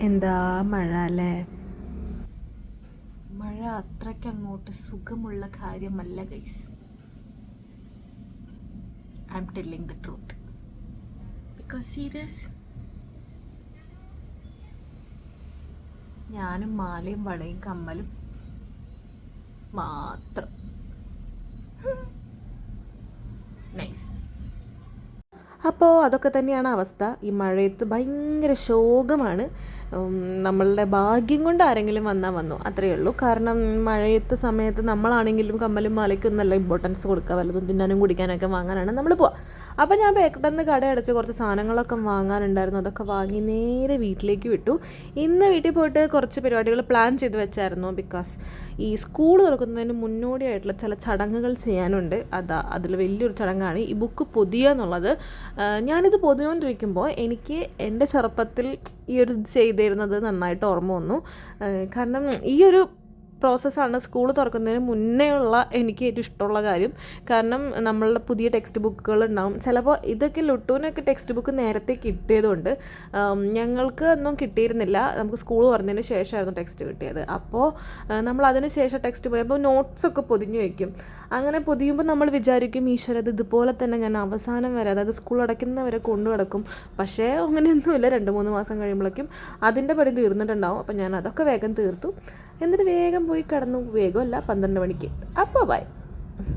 എന്താ മഴ അല്ലേ? മഴ അത്രയ്ക്ക് അങ്ങോട്ട് സുഖമുള്ള കാര്യമല്ല guys. I M telling the truth because serious. ഞാനും മാലയും വളയും കമ്മലും മാത്രം. നൈസ്. അപ്പോൾ അതൊക്കെ തന്നെയാണ് അവസ്ഥ. ഈ മഴയത്ത് ഭയങ്കര ശോകമാണ്. നമ്മളുടെ ഭാഗ്യം കൊണ്ട് ആരെങ്കിലും വന്നാൽ വന്നു, അത്രയേ ഉള്ളൂ. കാരണം മഴയത്ത് സമയത്ത് നമ്മളാണെങ്കിലും കമ്മലും മാലയ്ക്കും നല്ല ഇമ്പോർട്ടൻസ് കൊടുക്കുക. വല്ലതും തിന്നാനും കുടിക്കാനൊക്കെ വാങ്ങാനാണ് നമ്മൾ പോവുക. അപ്പോൾ ഞാൻ പെട്ടെന്ന് കട അടച്ച് കുറച്ച് സാധനങ്ങളൊക്കെ വാങ്ങാനുണ്ടായിരുന്നു. അതൊക്കെ വാങ്ങി നേരെ വീട്ടിലേക്ക് വിട്ടു. ഇന്ന് വീട്ടിൽ പോയിട്ട് കുറച്ച് പരിപാടികൾ പ്ലാൻ ചെയ്ത് വെച്ചായിരുന്നു. ബിക്കോസ് ഈ സ്കൂൾ തുറക്കുന്നതിന് മുന്നോടിയായിട്ടുള്ള ചില ചടങ്ങുകൾ ചെയ്യാനുണ്ട്. അതിൽ വലിയൊരു ചടങ്ങാണ് ഈ ബുക്ക് പൊതിയുക എന്നുള്ളത്. ഞാനിത് പൊതിഞ്ഞുകൊണ്ടിരിക്കുമ്പോൾ എനിക്ക് എൻ്റെ ചെറുപ്പത്തിൽ ഈ ഒരു ചെയ്തിരുന്നത് നന്നായിട്ട് ഓർമ്മ വന്നു. കാരണം ഈ ഒരു പ്രോസസ്സാണ് സ്കൂൾ തുറക്കുന്നതിന് മുന്നേ ഉള്ള എനിക്ക് ഏറ്റവും ഇഷ്ടമുള്ള കാര്യം. കാരണം നമ്മളുടെ പുതിയ ടെക്സ്റ്റ് ബുക്കുകൾ ഉണ്ടാവും. ചിലപ്പോൾ ഇതൊക്കെ ലുട്ടൂനൊക്കെ ടെക്സ്റ്റ് ബുക്ക് നേരത്തെ കിട്ടിയതുകൊണ്ട് ഞങ്ങൾക്ക് ഒന്നും കിട്ടിയിരുന്നില്ല. നമുക്ക് സ്കൂൾ തുറന്നതിന് ശേഷമായിരുന്നു ടെക്സ്റ്റ് കിട്ടിയത്. അപ്പോൾ നമ്മൾ അതിന് ശേഷം ടെക്സ്റ്റ് പോയപ്പോൾ നോട്ട്സൊക്കെ പൊതിഞ്ഞു വയ്ക്കും. അങ്ങനെ പൊതിയുമ്പോൾ നമ്മൾ വിചാരിക്കും, ഈശ്വര അത് ഇതുപോലെ തന്നെ ഞാൻ അവസാനം വരെ, അതായത് സ്കൂൾ അടയ്ക്കുന്നവരെ കൊണ്ടു കിടക്കും. പക്ഷേ അങ്ങനെയൊന്നുമില്ല. 2-3 മാസം കഴിയുമ്പോഴേക്കും അതിൻ്റെ പണി തീർന്നിട്ടുണ്ടാവും. അപ്പോൾ ഞാൻ അതൊക്കെ വേഗം തീർത്തു. എന്നിട്ട് വേഗം പോയി കിടന്നു. വേഗമല്ല, 12 മണിക്ക്. അപ്പോൾ ബൈ.